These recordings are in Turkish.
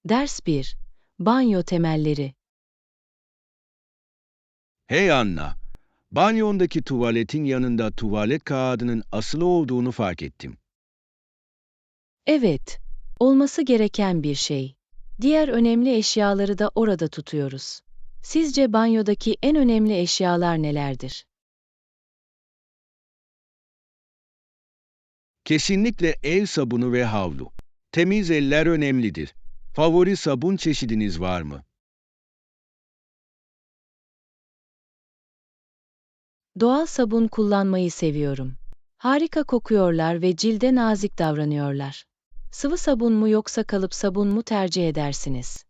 Ders 1. Banyo temelleri. Hey Anna, banyondaki tuvaletin yanında tuvalet kağıdının asılı olduğunu fark ettim. Evet, olması gereken bir şey. Diğer önemli eşyaları da orada tutuyoruz. Sizce banyodaki en önemli eşyalar nelerdir? Kesinlikle el sabunu ve havlu. Temiz eller önemlidir. Favori sabun çeşidiniz var mı? Doğal sabun kullanmayı seviyorum. Harika kokuyorlar ve cilde nazik davranıyorlar. Sıvı sabun mu yoksa kalıp sabun mu tercih edersiniz?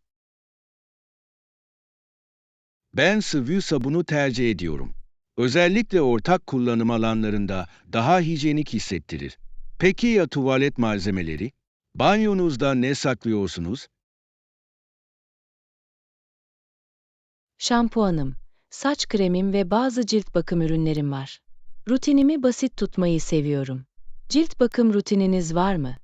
Ben sıvı sabunu tercih ediyorum. Özellikle ortak kullanım alanlarında daha hijyenik hissettirir. Peki ya tuvalet malzemeleri? Banyonuzda ne saklıyorsunuz? Şampuanım, saç kremim ve bazı cilt bakım ürünlerim var. Rutinimi basit tutmayı seviyorum. Cilt bakım rutininiz var mı?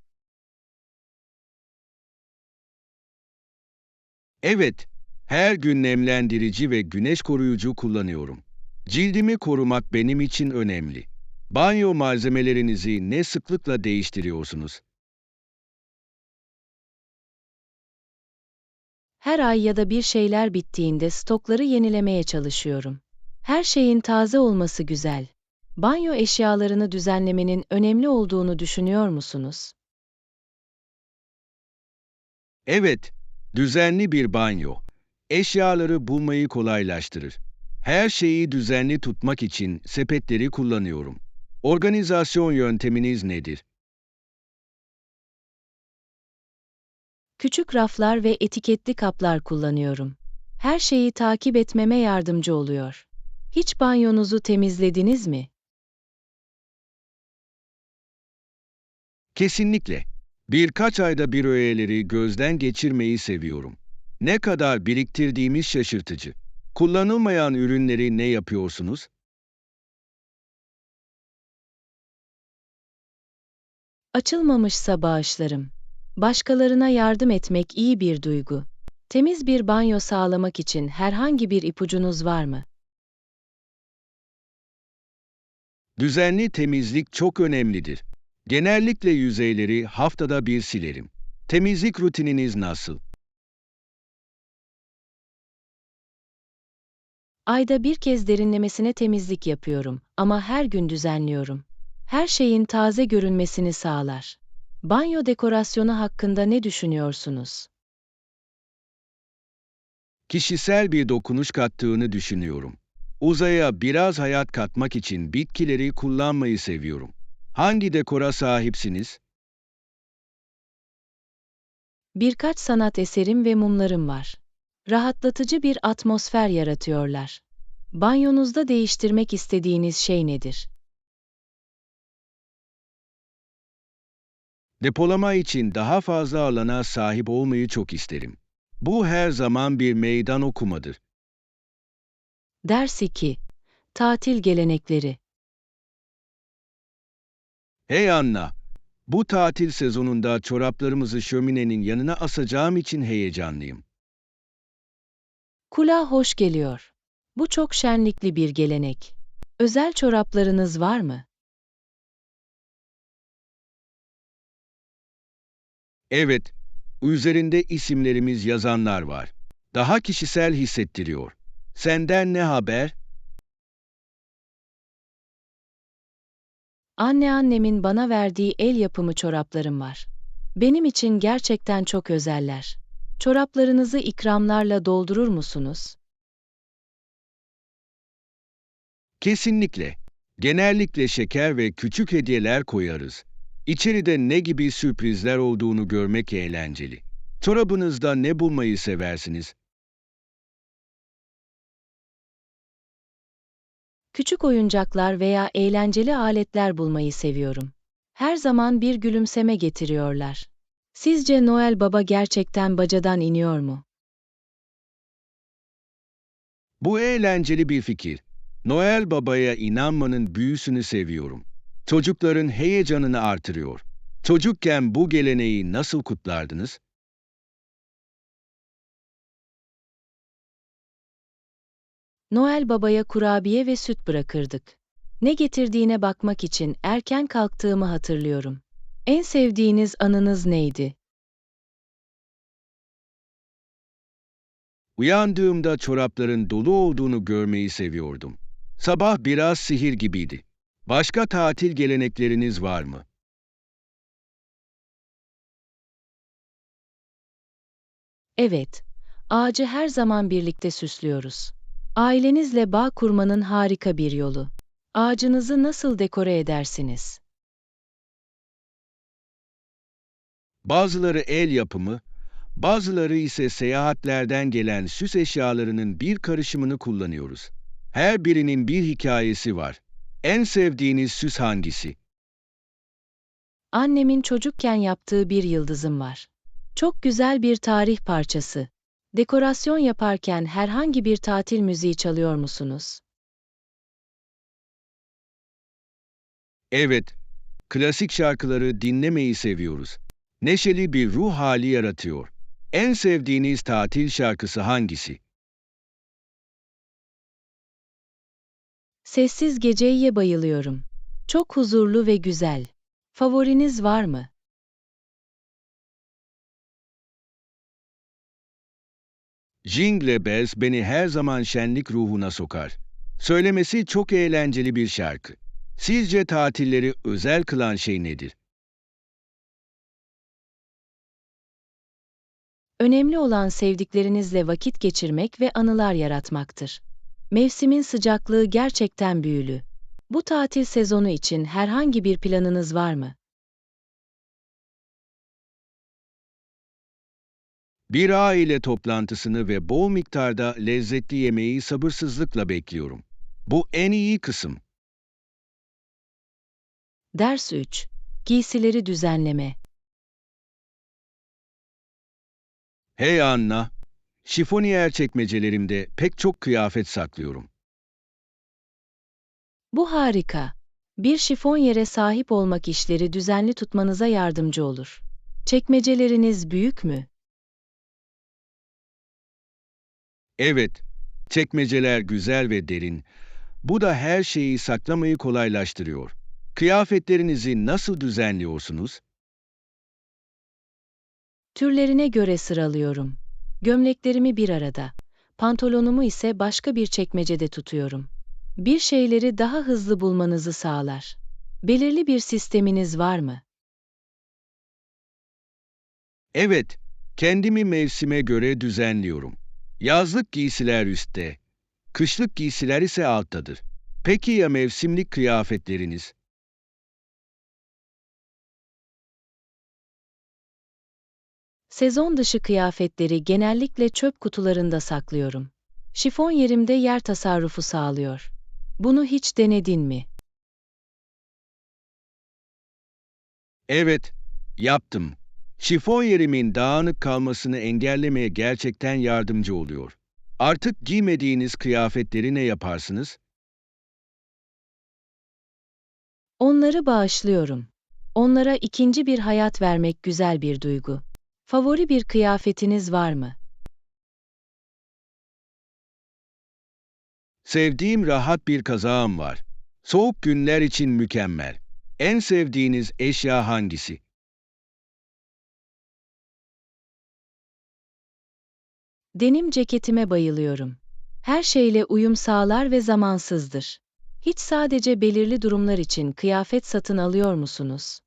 Evet, her gün nemlendirici ve güneş koruyucu kullanıyorum. Cildimi korumak benim için önemli. Banyo malzemelerinizi ne sıklıkla değiştiriyorsunuz? Her ay ya da bir şeyler bittiğinde stokları yenilemeye çalışıyorum. Her şeyin taze olması güzel. Banyo eşyalarını düzenlemenin önemli olduğunu düşünüyor musunuz? Evet, düzenli bir banyo. Eşyaları bulmayı kolaylaştırır. Her şeyi düzenli tutmak için sepetleri kullanıyorum. Organizasyon yönteminiz nedir? Küçük raflar ve etiketli kaplar kullanıyorum. Her şeyi takip etmeme yardımcı oluyor. Hiç banyonuzu temizlediniz mi? Kesinlikle. Birkaç ayda bir öğeleri gözden geçirmeyi seviyorum. Ne kadar biriktirdiğimiz şaşırtıcı. Kullanılmayan ürünleri ne yapıyorsunuz? Açılmamışsa bağışlarım. Başkalarına yardım etmek iyi bir duygu. Temiz bir banyo sağlamak için herhangi bir ipucunuz var mı? Düzenli temizlik çok önemlidir. Genellikle yüzeyleri haftada bir silerim. Temizlik rutininiz nasıl? Ayda bir kez derinlemesine temizlik yapıyorum ama her gün düzenliyorum. Her şeyin taze görünmesini sağlar. Banyo dekorasyonu hakkında ne düşünüyorsunuz? Kişisel bir dokunuş kattığını düşünüyorum. Uzaya biraz hayat katmak için bitkileri kullanmayı seviyorum. Hangi dekora sahipsiniz? Birkaç sanat eserim ve mumlarım var. Rahatlatıcı bir atmosfer yaratıyorlar. Banyonuzda değiştirmek istediğiniz şey nedir? Depolama için daha fazla alana sahip olmayı çok isterim. Bu her zaman bir meydan okumadır. Ders 2. Tatil gelenekleri. Hey Anna, bu tatil sezonunda çoraplarımızı şöminenin yanına asacağım için heyecanlıyım. Kulağa hoş geliyor. Bu çok şenlikli bir gelenek. Özel çoraplarınız var mı? Evet, üzerinde isimlerimiz yazanlar var. Daha kişisel hissettiriyor. Senden ne haber? Anneannemin bana verdiği el yapımı çoraplarım var. Benim için gerçekten çok özeller. Çoraplarınızı ikramlarla doldurur musunuz? Kesinlikle. Genellikle şeker ve küçük hediyeler koyarız. İçeride ne gibi sürprizler olduğunu görmek eğlenceli. Çorabınızda ne bulmayı seversiniz? Küçük oyuncaklar veya eğlenceli aletler bulmayı seviyorum. Her zaman bir gülümseme getiriyorlar. Sizce Noel Baba gerçekten bacadan iniyor mu? Bu eğlenceli bir fikir. Noel Baba'ya inanmanın büyüsünü seviyorum. Çocukların heyecanını artırıyor. Çocukken bu geleneği nasıl kutlardınız? Noel Baba'ya kurabiye ve süt bırakırdık. Ne getirdiğine bakmak için erken kalktığımı hatırlıyorum. En sevdiğiniz anınız neydi? Uyandığımda çorapların dolu olduğunu görmeyi seviyordum. Sabah biraz sihir gibiydi. Başka tatil gelenekleriniz var mı? Evet, ağacı her zaman birlikte süslüyoruz. Ailenizle bağ kurmanın harika bir yolu. Ağacınızı nasıl dekore edersiniz? Bazıları el yapımı, bazıları ise seyahatlerden gelen süs eşyalarının bir karışımını kullanıyoruz. Her birinin bir hikayesi var. En sevdiğiniz süs hangisi? Annemin çocukken yaptığı bir yıldızım var. Çok güzel bir tarih parçası. Dekorasyon yaparken herhangi bir tatil müziği çalıyor musunuz? Evet, klasik şarkıları dinlemeyi seviyoruz. Neşeli bir ruh hali yaratıyor. En sevdiğiniz tatil şarkısı hangisi? Sessiz Geceye bayılıyorum. Çok huzurlu ve güzel. Favoriniz var mı? Jingle Bells beni her zaman şenlik ruhuna sokar. Söylemesi çok eğlenceli bir şarkı. Sizce tatilleri özel kılan şey nedir? Önemli olan sevdiklerinizle vakit geçirmek ve anılar yaratmaktır. Mevsimin sıcaklığı gerçekten büyülü. Bu tatil sezonu için herhangi bir planınız var mı? Bir aile toplantısını ve bol miktarda lezzetli yemeği sabırsızlıkla bekliyorum. Bu en iyi kısım. Ders 3. Giysileri düzenleme. Hey Anna, şifoniyer çekmecelerimde pek çok kıyafet saklıyorum. Bu harika. Bir şifonyere sahip olmak işleri düzenli tutmanıza yardımcı olur. Çekmeceleriniz büyük mü? Evet, çekmeceler güzel ve derin. Bu da her şeyi saklamayı kolaylaştırıyor. Kıyafetlerinizi nasıl düzenliyorsunuz? Türlerine göre sıralıyorum. Gömleklerimi bir arada, pantolonumu ise başka bir çekmecede tutuyorum. Bir şeyleri daha hızlı bulmanızı sağlar. Belirli bir sisteminiz var mı? Evet, kendimi mevsime göre düzenliyorum. Yazlık giysiler üstte, kışlık giysiler ise alttadır. Peki ya mevsimlik kıyafetleriniz? Sezon dışı kıyafetleri genellikle çöp kutularında saklıyorum. Şifon yerimde yer tasarrufu sağlıyor. Bunu hiç denedin mi? Evet, yaptım. Şifon yerimin dağınık kalmasını engellemeye gerçekten yardımcı oluyor. Artık giymediğiniz kıyafetleri ne yaparsınız? Onları bağışlıyorum. Onlara ikinci bir hayat vermek güzel bir duygu. Favori bir kıyafetiniz var mı? Sevdiğim rahat bir kazağım var. Soğuk günler için mükemmel. En sevdiğiniz eşya hangisi? Denim ceketime bayılıyorum. Her şeyle uyum sağlar ve zamansızdır. Hiç sadece belirli durumlar için kıyafet satın alıyor musunuz?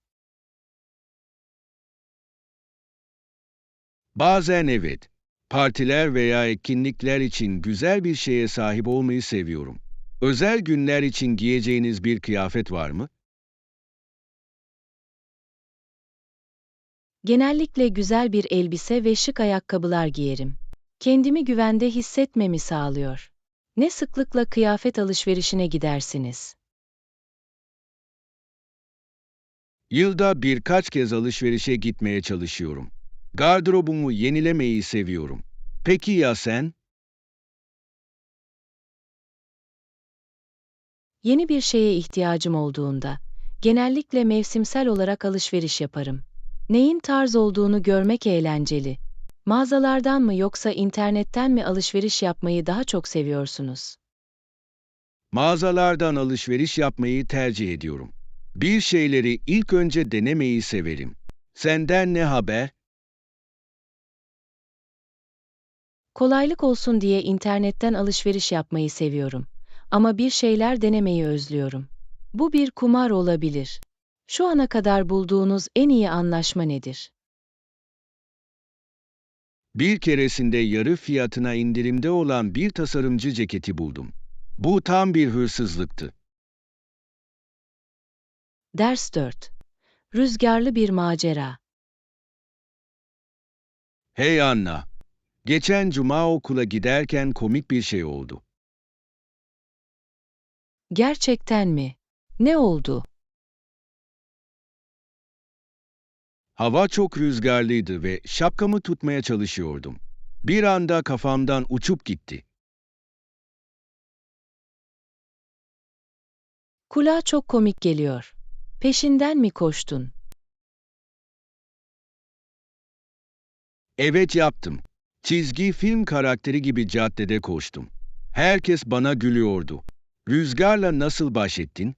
Bazen evet. Partiler veya etkinlikler için güzel bir şeye sahip olmayı seviyorum. Özel günler için giyeceğiniz bir kıyafet var mı? Genellikle güzel bir elbise ve şık ayakkabılar giyerim. Kendimi güvende hissetmemi sağlıyor. Ne sıklıkla kıyafet alışverişine gidersiniz? Yılda birkaç kez alışverişe gitmeye çalışıyorum. Gardırobumu yenilemeyi seviyorum. Peki ya sen? Yeni bir şeye ihtiyacım olduğunda, genellikle mevsimsel olarak alışveriş yaparım. Neyin tarz olduğunu görmek eğlenceli. Mağazalardan mı yoksa internetten mi alışveriş yapmayı daha çok seviyorsunuz? Mağazalardan alışveriş yapmayı tercih ediyorum. Bir şeyleri ilk önce denemeyi severim. Senden ne haber? Kolaylık olsun diye internetten alışveriş yapmayı seviyorum. Ama bir şeyler denemeyi özlüyorum. Bu bir kumar olabilir. Şu ana kadar bulduğunuz en iyi anlaşma nedir? Bir keresinde yarı fiyatına indirimde olan bir tasarımcı ceketi buldum. Bu tam bir hırsızlıktı. Ders 4. Rüzgarlı bir macera. Hey Anna, geçen cuma okula giderken komik bir şey oldu. Gerçekten mi? Ne oldu? Hava çok rüzgarlıydı ve şapkamı tutmaya çalışıyordum. Bir anda kafamdan uçup gitti. Kulağa çok komik geliyor. Peşinden mi koştun? Evet yaptım. Çizgi film karakteri gibi caddede koştum. Herkes bana gülüyordu. Rüzgarla nasıl baş ettin?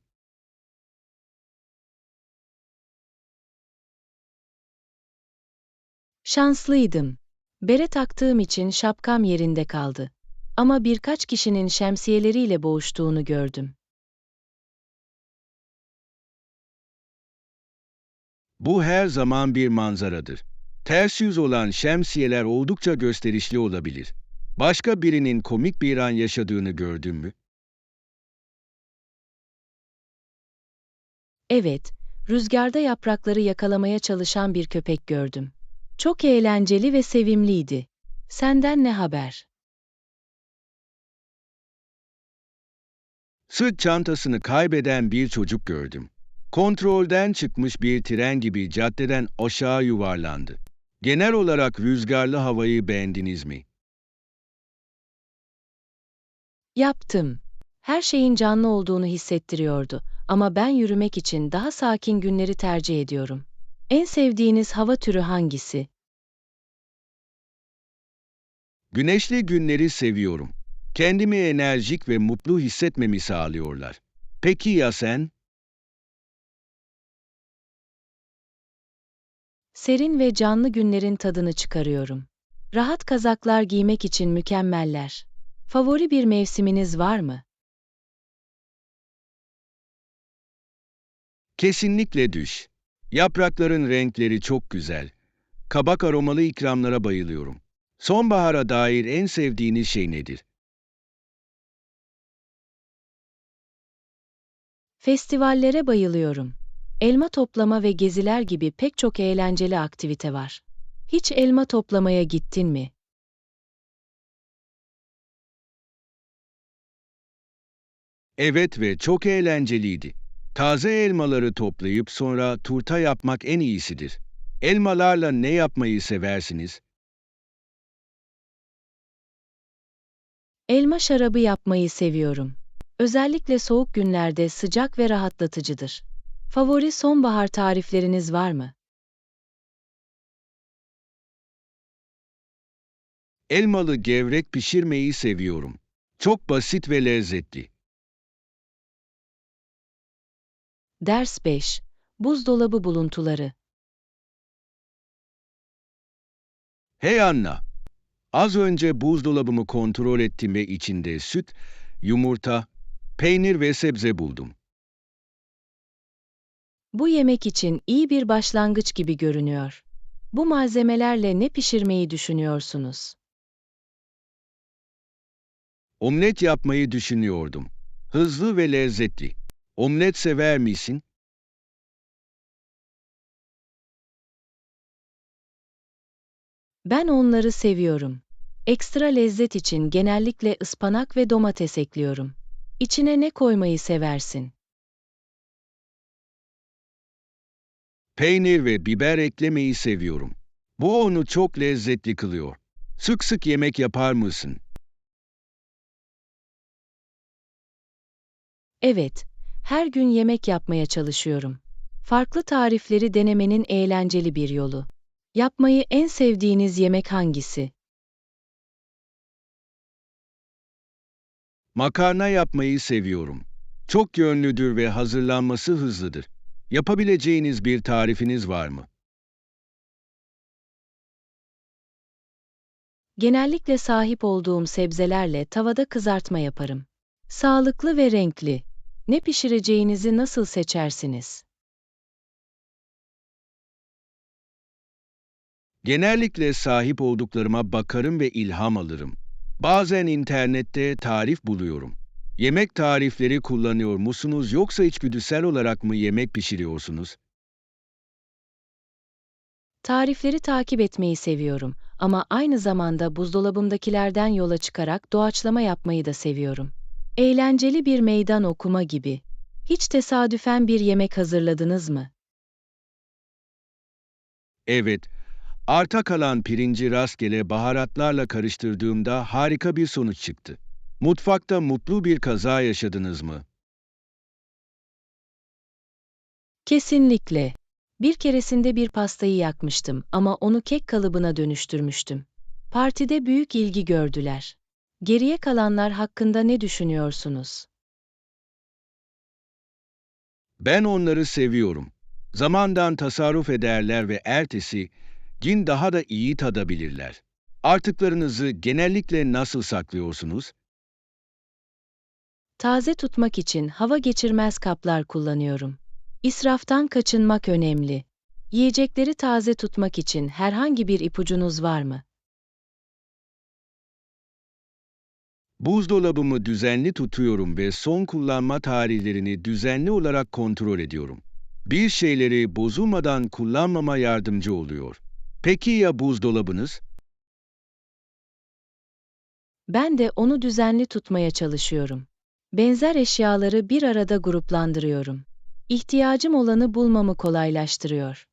Şanslıydım. Bere taktığım için şapkam yerinde kaldı. Ama birkaç kişinin şemsiyeleriyle boğuştuğunu gördüm. Bu her zaman bir manzaradır. Ters yüz olan şemsiyeler oldukça gösterişli olabilir. Başka birinin komik bir an yaşadığını gördün mü? Evet, rüzgarda yaprakları yakalamaya çalışan bir köpek gördüm. Çok eğlenceli ve sevimliydi. Senden ne haber? Sırt çantasını kaybeden bir çocuk gördüm. Kontrolden çıkmış bir tren gibi caddeden aşağı yuvarlandı. Genel olarak rüzgarlı havayı beğendiniz mi? Yaptım. Her şeyin canlı olduğunu hissettiriyordu ama ben yürümek için daha sakin günleri tercih ediyorum. En sevdiğiniz hava türü hangisi? Güneşli günleri seviyorum. Kendimi enerjik ve mutlu hissetmemi sağlıyorlar. Peki ya sen? Serin ve canlı günlerin tadını çıkarıyorum. Rahat kazaklar giymek için mükemmeller. Favori bir mevsiminiz var mı? Kesinlikle düş. Yaprakların renkleri çok güzel. Kabak aromalı ikramlara bayılıyorum. Sonbahara dair en sevdiğiniz şey nedir? Festivallere bayılıyorum. Elma toplama ve geziler gibi pek çok eğlenceli aktivite var. Hiç elma toplamaya gittin mi? Evet ve çok eğlenceliydi. Taze elmaları toplayıp sonra turta yapmak en iyisidir. Elmalarla ne yapmayı seversiniz? Elma şarabı yapmayı seviyorum. Özellikle soğuk günlerde sıcak ve rahatlatıcıdır. Favori sonbahar tarifleriniz var mı? Elmalı gevrek pişirmeyi seviyorum. Çok basit ve lezzetli. Ders 5. Buzdolabı buluntuları. Hey Anna, az önce buzdolabımı kontrol ettim ve içinde süt, yumurta, peynir ve sebze buldum. Bu yemek için iyi bir başlangıç gibi görünüyor. Bu malzemelerle ne pişirmeyi düşünüyorsunuz? Omlet yapmayı düşünüyordum. Hızlı ve lezzetli. Omlet sever misin? Ben onları seviyorum. Ekstra lezzet için genellikle ıspanak ve domates ekliyorum. İçine ne koymayı seversin? Peynir ve biber eklemeyi seviyorum. Bu onu çok lezzetli kılıyor. Sık sık yemek yapar mısın? Evet, her gün yemek yapmaya çalışıyorum. Farklı tarifleri denemenin eğlenceli bir yolu. Yapmayı en sevdiğiniz yemek hangisi? Makarna yapmayı seviyorum. Çok yönlüdür ve hazırlanması hızlıdır. Yapabileceğiniz bir tarifiniz var mı? Genellikle sahip olduğum sebzelerle tavada kızartma yaparım. Sağlıklı ve renkli. Ne pişireceğinizi nasıl seçersiniz? Genellikle sahip olduklarıma bakarım ve ilham alırım. Bazen internette tarif buluyorum. Yemek tarifleri kullanıyor musunuz yoksa içgüdüsel olarak mı yemek pişiriyorsunuz? Tarifleri takip etmeyi seviyorum ama aynı zamanda buzdolabımdakilerden yola çıkarak doğaçlama yapmayı da seviyorum. Eğlenceli bir meydan okuma gibi. Hiç tesadüfen bir yemek hazırladınız mı? Evet, arta kalan pirinci rastgele baharatlarla karıştırdığımda harika bir sonuç çıktı. Mutfakta mutlu bir kaza yaşadınız mı? Kesinlikle. Bir keresinde bir pastayı yakmıştım ama onu kek kalıbına dönüştürmüştüm. Partide büyük ilgi gördüler. Geriye kalanlar hakkında ne düşünüyorsunuz? Ben onları seviyorum. Zamandan tasarruf ederler ve ertesi gün daha da iyi tadabilirler. Artıklarınızı genellikle nasıl saklıyorsunuz? Taze tutmak için hava geçirmez kaplar kullanıyorum. İsraftan kaçınmak önemli. Yiyecekleri taze tutmak için herhangi bir ipucunuz var mı? Buzdolabımı düzenli tutuyorum ve son kullanma tarihlerini düzenli olarak kontrol ediyorum. Bir şeyleri bozulmadan kullanmama yardımcı oluyor. Peki ya buzdolabınız? Ben de onu düzenli tutmaya çalışıyorum. Benzer eşyaları bir arada gruplandırıyorum. İhtiyacım olanı bulmamı kolaylaştırıyor.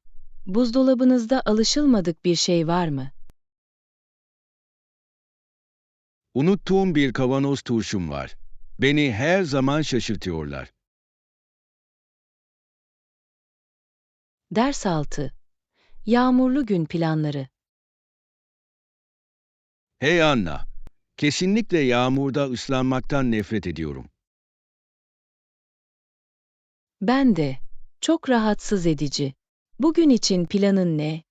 Buzdolabınızda alışılmadık bir şey var mı? Unuttuğum bir kavanoz turşum var. Beni her zaman şaşırtıyorlar. Ders 6. Yağmurlu gün planları. Hey Anna, kesinlikle yağmurda ıslanmaktan nefret ediyorum. Ben de. Çok rahatsız edici. Bugün için planın ne?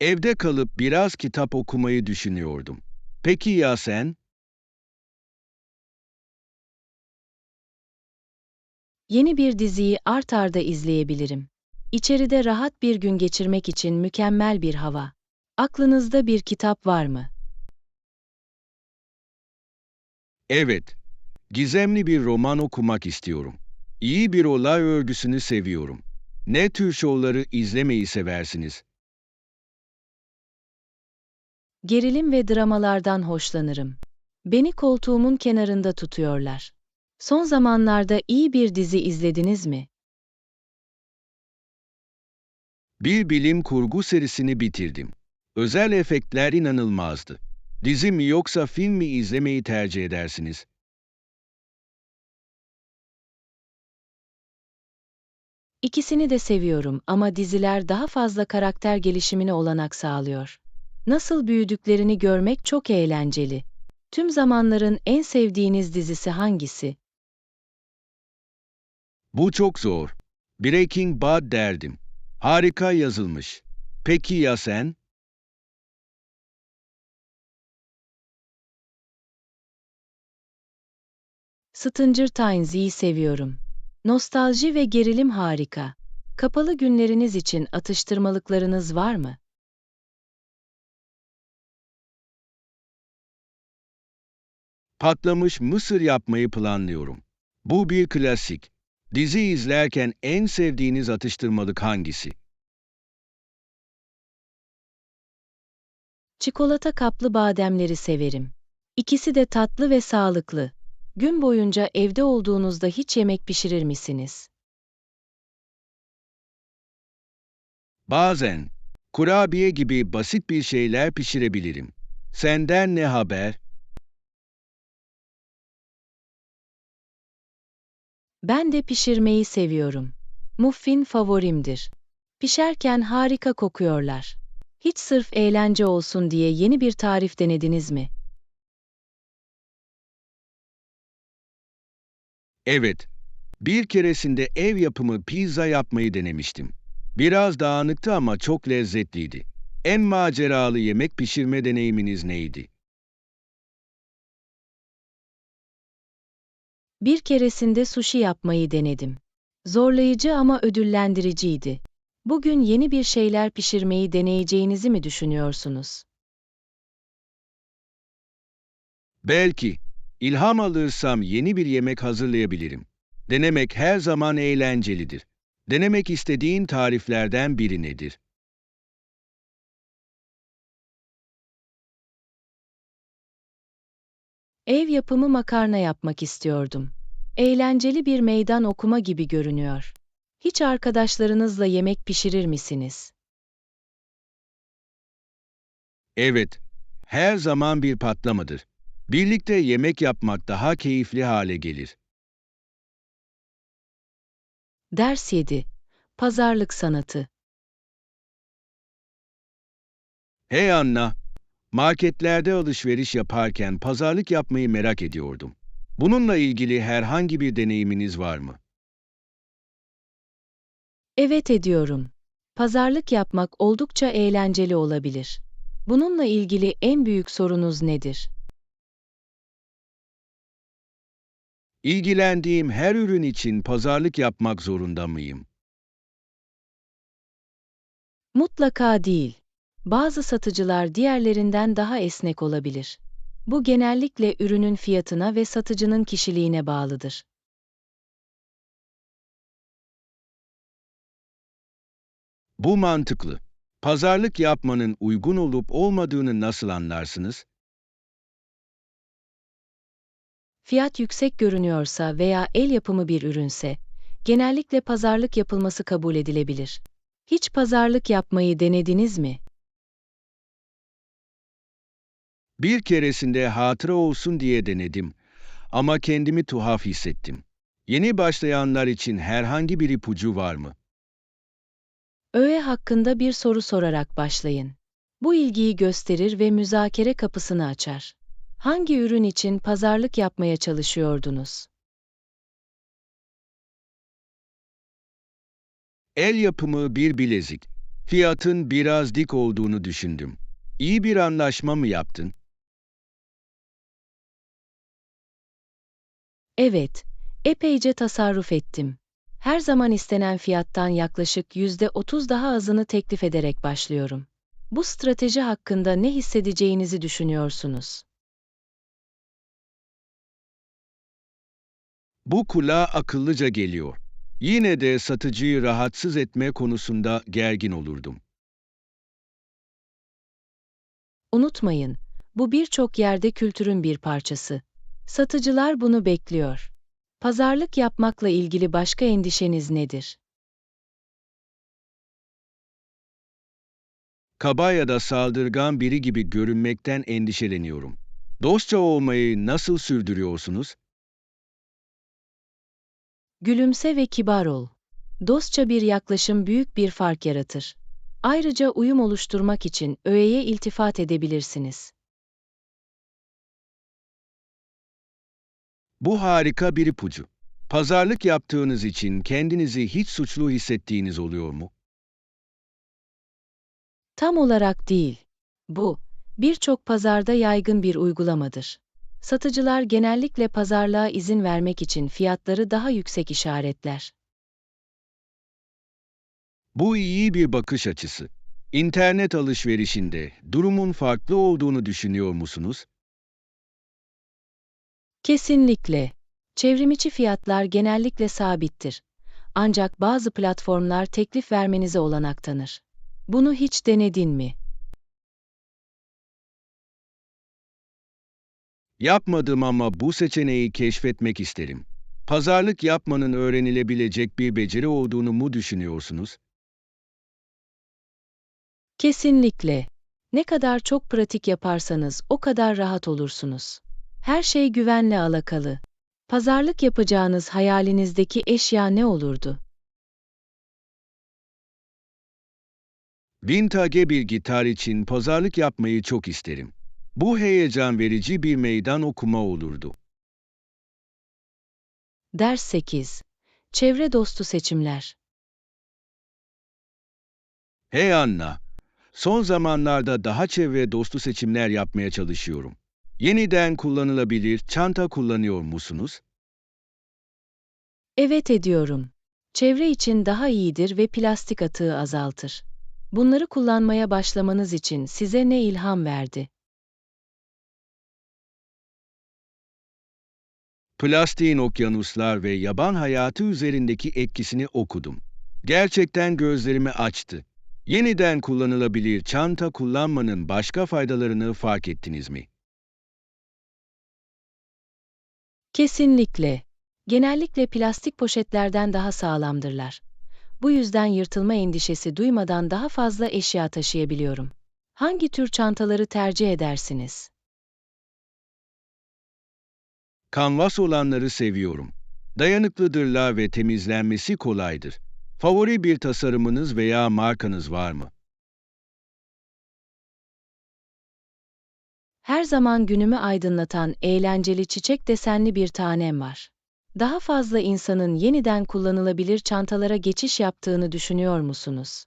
Evde kalıp biraz kitap okumayı düşünüyordum. Peki ya sen? Yeni bir diziyi art arda izleyebilirim. İçeride rahat bir gün geçirmek için mükemmel bir hava. Aklınızda bir kitap var mı? Evet, gizemli bir roman okumak istiyorum. İyi bir olay örgüsünü seviyorum. Ne tür şovları izlemeyi seversiniz? Gerilim ve dramalardan hoşlanırım. Beni koltuğumun kenarında tutuyorlar. Son zamanlarda iyi bir dizi izlediniz mi? Bir bilim kurgu serisini bitirdim. Özel efektler inanılmazdı. Dizi mi yoksa film mi izlemeyi tercih edersiniz? İkisini de seviyorum ama diziler daha fazla karakter gelişimine olanak sağlıyor. Nasıl büyüdüklerini görmek çok eğlenceli. Tüm zamanların en sevdiğiniz dizisi hangisi? Bu çok zor. Breaking Bad derdim. Harika yazılmış. Peki ya sen? Stranger Things'i seviyorum. Nostalji ve gerilim harika. Kapalı günleriniz için atıştırmalıklarınız var mı? Patlamış mısır yapmayı planlıyorum. Bu bir klasik. Dizi izlerken en sevdiğiniz atıştırmalık hangisi? Çikolata kaplı bademleri severim. İkisi de tatlı ve sağlıklı. Gün boyunca evde olduğunuzda hiç yemek pişirir misiniz? Bazen kurabiye gibi basit bir şeyler pişirebilirim. Senden ne haber? Ben de pişirmeyi seviyorum. Muffin favorimdir. Pişerken harika kokuyorlar. Hiç sırf eğlence olsun diye yeni bir tarif denediniz mi? Evet, bir keresinde ev yapımı pizza yapmayı denemiştim. Biraz dağınıktı ama çok lezzetliydi. En maceralı yemek pişirme deneyiminiz neydi? Bir keresinde sushi yapmayı denedim. Zorlayıcı ama ödüllendiriciydi. Bugün yeni bir şeyler pişirmeyi deneyeceğinizi mi düşünüyorsunuz? Belki ilham alırsam yeni bir yemek hazırlayabilirim. Denemek her zaman eğlencelidir. Denemek istediğin tariflerden biri nedir? Ev yapımı makarna yapmak istiyordum. Eğlenceli bir meydan okuma gibi görünüyor. Hiç arkadaşlarınızla yemek pişirir misiniz? Evet, her zaman bir patlamadır. Birlikte yemek yapmak daha keyifli hale gelir. Ders 7. Pazarlık sanatı. Hey Anna, marketlerde alışveriş yaparken pazarlık yapmayı merak ediyordum. Bununla ilgili herhangi bir deneyiminiz var mı? Evet ediyorum. Pazarlık yapmak oldukça eğlenceli olabilir. Bununla ilgili en büyük sorunuz nedir? İlgilendiğim her ürün için pazarlık yapmak zorunda mıyım? Mutlaka değil. Bazı satıcılar diğerlerinden daha esnek olabilir. Bu genellikle ürünün fiyatına ve satıcının kişiliğine bağlıdır. Bu mantıklı. Pazarlık yapmanın uygun olup olmadığını nasıl anlarsınız? Fiyat yüksek görünüyorsa veya el yapımı bir ürünse, genellikle pazarlık yapılması kabul edilebilir. Hiç pazarlık yapmayı denediniz mi? Bir keresinde hatıra olsun diye denedim ama kendimi tuhaf hissettim. Yeni başlayanlar için herhangi bir ipucu var mı? Öğe hakkında bir soru sorarak başlayın. Bu ilgiyi gösterir ve müzakere kapısını açar. Hangi ürün için pazarlık yapmaya çalışıyordunuz? El yapımı bir bilezik. Fiyatın biraz dik olduğunu düşündüm. İyi bir anlaşma mı yaptın? Evet, epeyce tasarruf ettim. Her zaman istenen fiyattan yaklaşık %30 daha azını teklif ederek başlıyorum. Bu strateji hakkında ne hissedeceğinizi düşünüyorsunuz? Bu kulağa akıllıca geliyor. Yine de satıcıyı rahatsız etme konusunda gergin olurdum. Unutmayın, bu birçok yerde kültürün bir parçası. Satıcılar bunu bekliyor. Pazarlık yapmakla ilgili başka endişeniz nedir? Kaba ya da saldırgan biri gibi görünmekten endişeleniyorum. Dostça olmayı nasıl sürdürüyorsunuz? Gülümse ve kibar ol. Dostça bir yaklaşım büyük bir fark yaratır. Ayrıca uyum oluşturmak için öğeye iltifat edebilirsiniz. Bu harika bir ipucu. Pazarlık yaptığınız için kendinizi hiç suçlu hissettiğiniz oluyor mu? Tam olarak değil. Bu, birçok pazarda yaygın bir uygulamadır. Satıcılar genellikle pazarlığa izin vermek için fiyatları daha yüksek işaretler. Bu iyi bir bakış açısı. İnternet alışverişinde durumun farklı olduğunu düşünüyor musunuz? Kesinlikle. Çevrimiçi fiyatlar genellikle sabittir. Ancak bazı platformlar teklif vermenize olanak tanır. Bunu hiç denedin mi? Yapmadım ama bu seçeneği keşfetmek isterim. Pazarlık yapmanın öğrenilebilecek bir beceri olduğunu mu düşünüyorsunuz? Kesinlikle. Ne kadar çok pratik yaparsanız o kadar rahat olursunuz. Her şey güvenle alakalı. Pazarlık yapacağınız hayalinizdeki eşya ne olurdu? Vintage bir gitar için pazarlık yapmayı çok isterim. Bu heyecan verici bir meydan okuma olurdu. Ders 8. Çevre dostu seçimler. Hey Anna, son zamanlarda daha çevre dostu seçimler yapmaya çalışıyorum. Yeniden kullanılabilir çanta kullanıyor musunuz? Evet ediyorum. Çevre için daha iyidir ve plastik atığı azaltır. Bunları kullanmaya başlamanız için size ne ilham verdi? Plastiğin okyanuslar ve yaban hayatı üzerindeki etkisini okudum. Gerçekten gözlerimi açtı. Yeniden kullanılabilir çanta kullanmanın başka faydalarını fark ettiniz mi? Kesinlikle. Genellikle plastik poşetlerden daha sağlamdırlar. Bu yüzden yırtılma endişesi duymadan daha fazla eşya taşıyabiliyorum. Hangi tür çantaları tercih edersiniz? Kanvas olanları seviyorum. Dayanıklıdırlar ve temizlenmesi kolaydır. Favori bir tasarımınız veya markanız var mı? Her zaman günümü aydınlatan eğlenceli çiçek desenli bir tanem var. Daha fazla insanın yeniden kullanılabilir çantalara geçiş yaptığını düşünüyor musunuz?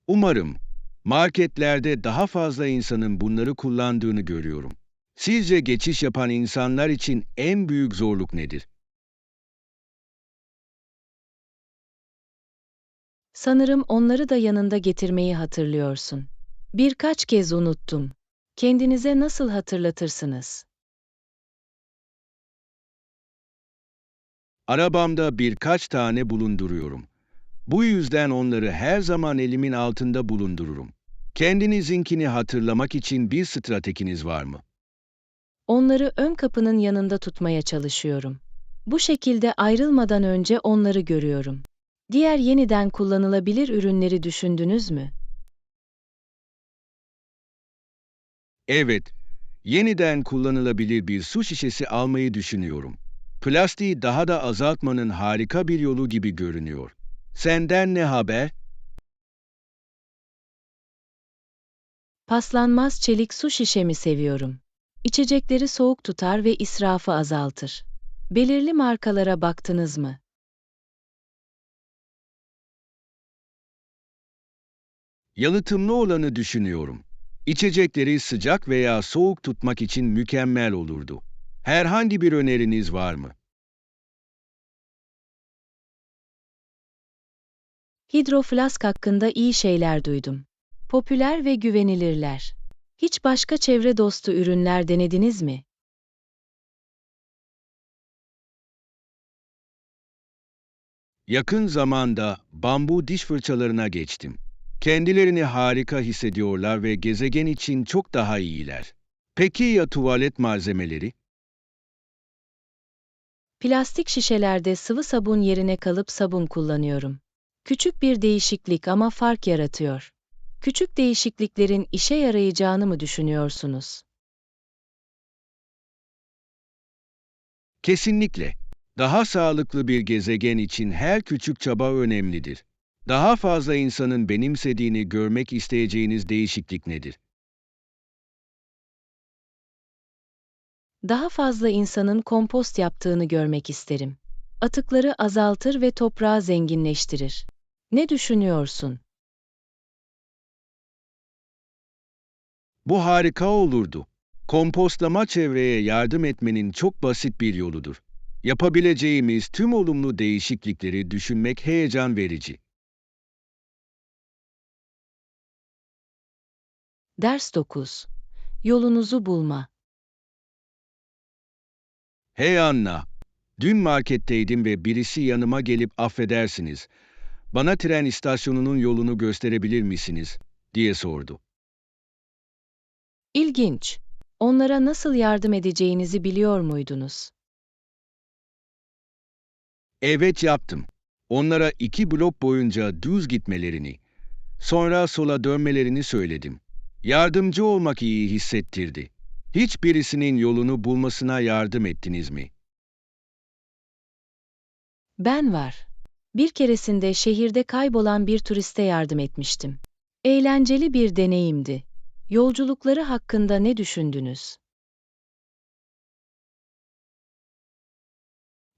Umarım. Marketlerde daha fazla insanın bunları kullandığını görüyorum. Sizce geçiş yapan insanlar için en büyük zorluk nedir? Sanırım onları da yanında getirmeyi hatırlıyorsun. Birkaç kez unuttum. Kendinize nasıl hatırlatırsınız? Arabamda birkaç tane bulunduruyorum. Bu yüzden onları her zaman elimin altında bulundururum. Kendinizinkini hatırlamak için bir stratejiniz var mı? Onları ön kapının yanında tutmaya çalışıyorum. Bu şekilde ayrılmadan önce onları görüyorum. Diğer yeniden kullanılabilir ürünleri düşündünüz mü? Evet, yeniden kullanılabilir bir su şişesi almayı düşünüyorum. Plastiği daha da azaltmanın harika bir yolu gibi görünüyor. Senden ne haber? Paslanmaz çelik su şişemi seviyorum. İçecekleri soğuk tutar ve israfı azaltır. Belirli markalara baktınız mı? Yalıtımlı olanı düşünüyorum. İçecekleri sıcak veya soğuk tutmak için mükemmel olurdu. Herhangi bir öneriniz var mı? Hidroflask hakkında iyi şeyler duydum. Popüler ve güvenilirler. Hiç başka çevre dostu ürünler denediniz mi? Yakın zamanda bambu diş fırçalarına geçtim. Kendilerini harika hissediyorlar ve gezegen için çok daha iyiler. Peki ya tuvalet malzemeleri? Plastik şişelerde sıvı sabun yerine kalıp sabun kullanıyorum. Küçük bir değişiklik ama fark yaratıyor. Küçük değişikliklerin işe yarayacağını mı düşünüyorsunuz? Kesinlikle. Daha sağlıklı bir gezegen için her küçük çaba önemlidir. Daha fazla insanın benimsediğini görmek isteyeceğiniz değişiklik nedir? Daha fazla insanın kompost yaptığını görmek isterim. Atıkları azaltır ve toprağı zenginleştirir. Ne düşünüyorsun? Bu harika olurdu. Kompostlama çevreye yardım etmenin çok basit bir yoludur. Yapabileceğimiz tüm olumlu değişiklikleri düşünmek heyecan verici. Ders 9. Yolunuzu bulma. Hey Anna, dün marketteydim ve birisi yanıma gelip affedersiniz, bana tren istasyonunun yolunu gösterebilir misiniz, diye sordu. İlginç. Onlara nasıl yardım edeceğinizi biliyor muydunuz? Evet yaptım. Onlara 2 blok boyunca düz gitmelerini, sonra sola dönmelerini söyledim. Yardımcı olmak iyi hissettirdi. Hiçbirisinin yolunu bulmasına yardım ettiniz mi? Ben var. Bir keresinde şehirde kaybolan bir turiste yardım etmiştim. Eğlenceli bir deneyimdi. Yolculukları hakkında ne düşündünüz?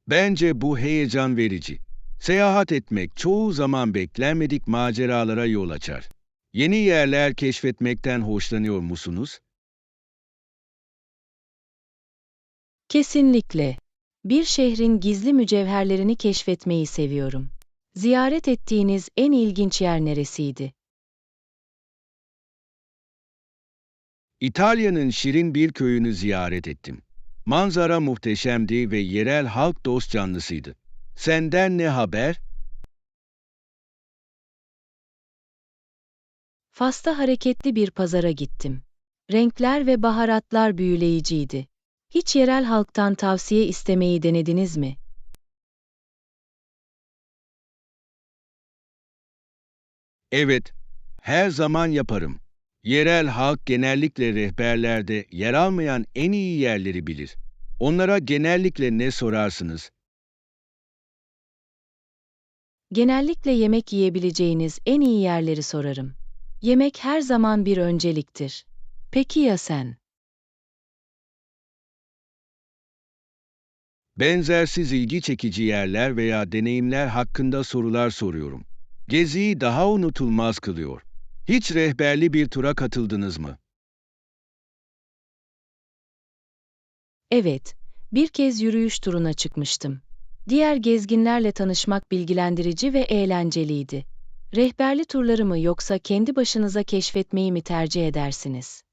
Bence bu heyecan verici. Seyahat etmek çoğu zaman beklenmedik maceralara yol açar. Yeni yerler keşfetmekten hoşlanıyor musunuz? Kesinlikle. Bir şehrin gizli mücevherlerini keşfetmeyi seviyorum. Ziyaret ettiğiniz en ilginç yer neresiydi? İtalya'nın şirin bir köyünü ziyaret ettim. Manzara muhteşemdi ve yerel halk dost canlısıydı. Senden ne haber? Fas'ta hareketli bir pazara gittim. Renkler ve baharatlar büyüleyiciydi. Hiç yerel halktan tavsiye istemeyi denediniz mi? Evet, her zaman yaparım. Yerel halk genellikle rehberlerde yer almayan en iyi yerleri bilir. Onlara genellikle ne sorarsınız? Genellikle yemek yiyebileceğiniz en iyi yerleri sorarım. Yemek her zaman bir önceliktir. Peki ya sen? Benzersiz ilgi çekici yerler veya deneyimler hakkında sorular soruyorum. Geziyi daha unutulmaz kılıyor. Hiç rehberli bir tura katıldınız mı? Evet, bir kez yürüyüş turuna çıkmıştım. Diğer gezginlerle tanışmak bilgilendirici ve eğlenceliydi. Rehberli turları mı yoksa kendi başınıza keşfetmeyi mi tercih edersiniz?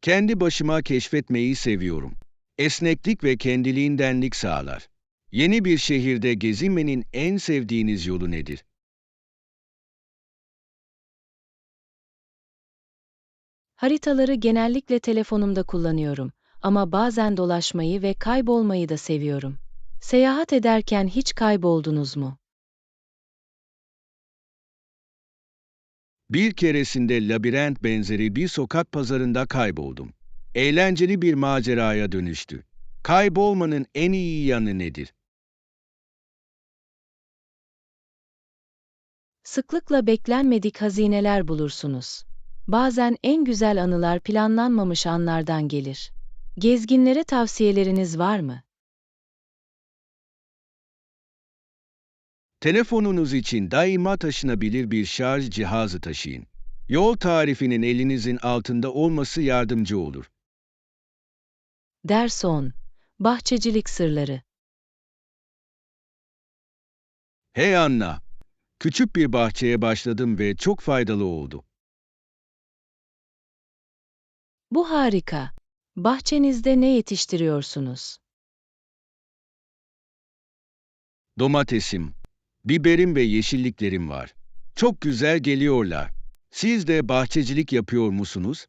Kendi başıma keşfetmeyi seviyorum. Esneklik ve kendiliğindenlik sağlar. Yeni bir şehirde gezinmenin en sevdiğiniz yolu nedir? Haritaları genellikle telefonumda kullanıyorum ama bazen dolaşmayı ve kaybolmayı da seviyorum. Seyahat ederken hiç kayboldunuz mu? Bir keresinde labirent benzeri bir sokak pazarında kayboldum. Eğlenceli bir maceraya dönüştü. Kaybolmanın en iyi yanı nedir? Sıklıkla beklenmedik hazineler bulursunuz. Bazen en güzel anılar planlanmamış anlardan gelir. Gezginlere tavsiyeleriniz var mı? Telefonunuz için daima taşınabilir bir şarj cihazı taşıyın. Yol tarifinin elinizin altında olması yardımcı olur. Ders 10. Bahçecilik sırları. Hey Anna, küçük bir bahçeye başladım ve çok faydalı oldu. Bu harika. Bahçenizde ne yetiştiriyorsunuz? Domatesim, biberim ve yeşilliklerim var. Çok güzel geliyorlar. Siz de bahçecilik yapıyor musunuz?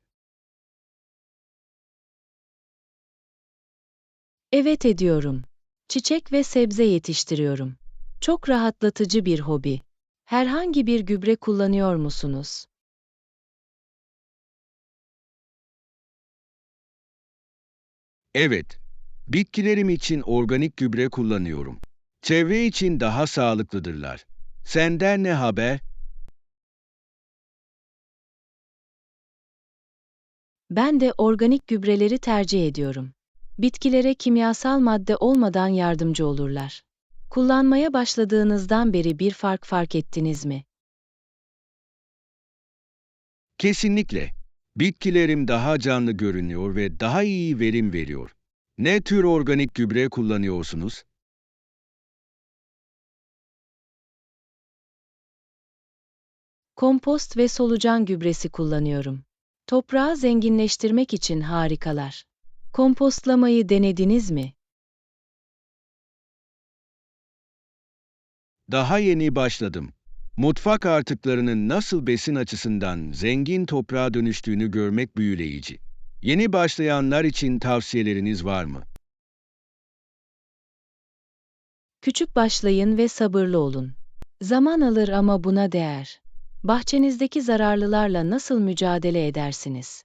Evet ediyorum. Çiçek ve sebze yetiştiriyorum. Çok rahatlatıcı bir hobi. Herhangi bir gübre kullanıyor musunuz? Evet, bitkilerim için organik gübre kullanıyorum. Çevre için daha sağlıklıdırlar. Senden ne haber? Ben de organik gübreleri tercih ediyorum. Bitkilere kimyasal madde olmadan yardımcı olurlar. Kullanmaya başladığınızdan beri bir fark ettiniz mi? Kesinlikle. Bitkilerim daha canlı görünüyor ve daha iyi verim veriyor. Ne tür organik gübre kullanıyorsunuz? Kompost ve solucan gübresi kullanıyorum. Toprağı zenginleştirmek için harikalar. Kompostlamayı denediniz mi? Daha yeni başladım. Mutfak artıklarının nasıl besin açısından zengin toprağa dönüştüğünü görmek büyüleyici. Yeni başlayanlar için tavsiyeleriniz var mı? Küçük başlayın ve sabırlı olun. Zaman alır ama buna değer. Bahçenizdeki zararlılarla nasıl mücadele edersiniz?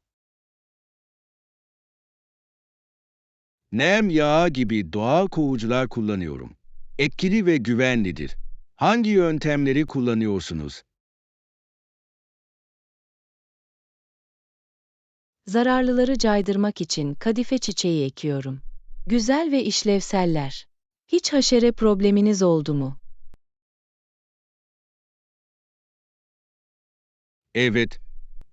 Nem yağı gibi doğal kovucular kullanıyorum. Etkili ve güvenlidir. Hangi yöntemleri kullanıyorsunuz? Zararlıları caydırmak için kadife çiçeği ekiyorum. Güzel ve işlevseller. Hiç haşere probleminiz oldu mu? Evet,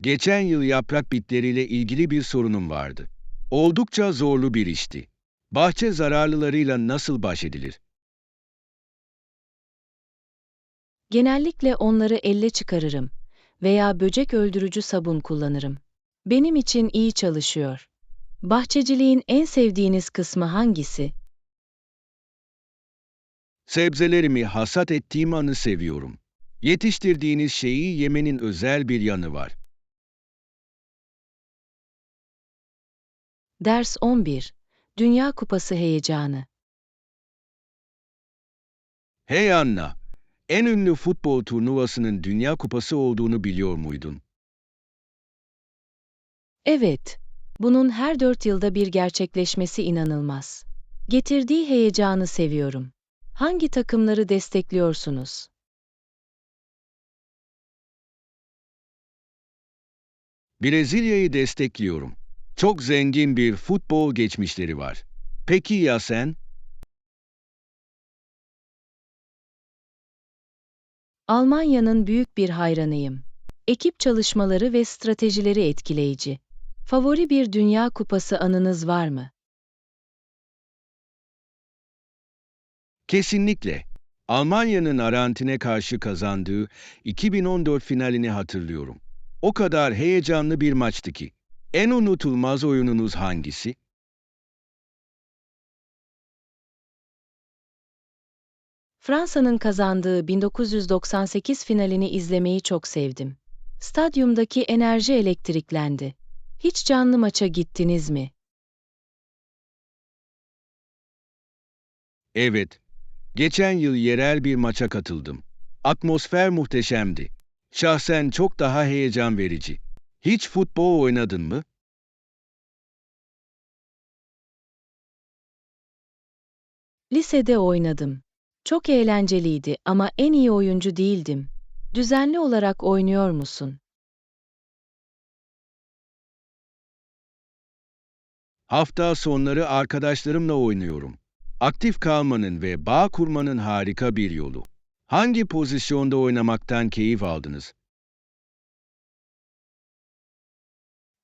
geçen yıl yaprak bitleriyle ilgili bir sorunum vardı. Oldukça zorlu bir işti. Bahçe zararlılarıyla nasıl baş edilir? Genellikle onları elle çıkarırım veya böcek öldürücü sabun kullanırım. Benim için iyi çalışıyor. Bahçeciliğin en sevdiğiniz kısmı hangisi? Sebzelerimi hasat ettiğim anı seviyorum. Yetiştirdiğiniz şeyi yemenin özel bir yanı var. Ders 11. Dünya Kupası heyecanı. Hey Anna, en ünlü futbol turnuvasının Dünya Kupası olduğunu biliyor muydun? Evet, bunun her 4 yılda bir gerçekleşmesi inanılmaz. Getirdiği heyecanı seviyorum. Hangi takımları destekliyorsunuz? Brezilya'yı destekliyorum. Çok zengin bir futbol geçmişleri var. Peki ya sen? Almanya'nın büyük bir hayranıyım. Ekip çalışmaları ve stratejileri etkileyici. Favori bir Dünya Kupası anınız var mı? Kesinlikle. Almanya'nın Arjantin'e karşı kazandığı 2014 finalini hatırlıyorum. O kadar heyecanlı bir maçtı ki. En unutulmaz oyununuz hangisi? Fransa'nın kazandığı 1998 finalini izlemeyi çok sevdim. Stadyumdaki enerji elektriklendi. Hiç canlı maça gittiniz mi? Evet, geçen yıl yerel bir maça katıldım. Atmosfer muhteşemdi. Şahsen çok daha heyecan verici. Hiç futbol oynadın mı? Lisede oynadım. Çok eğlenceliydi ama en iyi oyuncu değildim. Düzenli olarak oynuyor musun? Hafta sonları arkadaşlarımla oynuyorum. Aktif kalmanın ve bağ kurmanın harika bir yolu. Hangi pozisyonda oynamaktan keyif aldınız?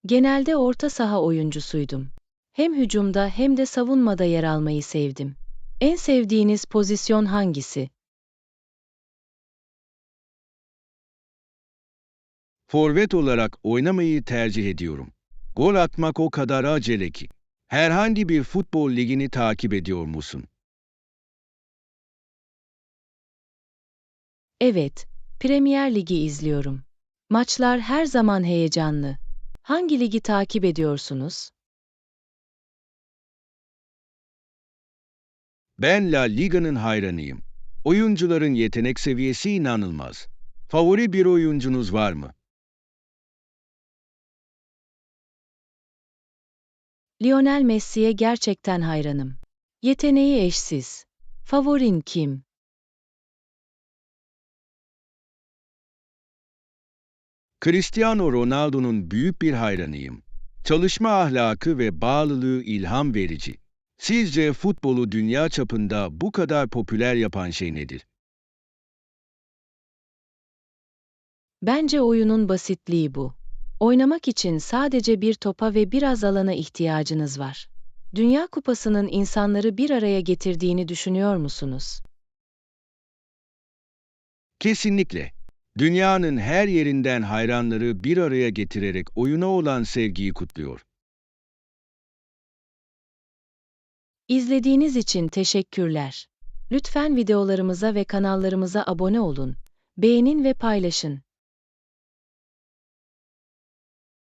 Genelde orta saha oyuncusuydum. Hem hücumda hem de savunmada yer almayı sevdim. En sevdiğiniz pozisyon hangisi? Forvet olarak oynamayı tercih ediyorum. Gol atmak o kadar acele ki. Herhangi bir futbol ligini takip ediyor musun? Evet, Premier Ligi izliyorum. Maçlar her zaman heyecanlı. Hangi ligi takip ediyorsunuz? Ben La Liga'nın hayranıyım. Oyuncuların yetenek seviyesi inanılmaz. Favori bir oyuncunuz var mı? Lionel Messi'ye gerçekten hayranım. Yeteneği eşsiz. Favorin kim? Cristiano Ronaldo'nun büyük bir hayranıyım. Çalışma ahlakı ve bağlılığı ilham verici. Sizce futbolu dünya çapında bu kadar popüler yapan şey nedir? Bence oyunun basitliği bu. Oynamak için sadece bir topa ve biraz alana ihtiyacınız var. Dünya Kupası'nın insanları bir araya getirdiğini düşünüyor musunuz? Kesinlikle. Dünyanın her yerinden hayranları bir araya getirerek oyuna olan sevgiyi kutluyor. İzlediğiniz için teşekkürler. Lütfen videolarımıza ve kanallarımıza abone olun, beğenin ve paylaşın.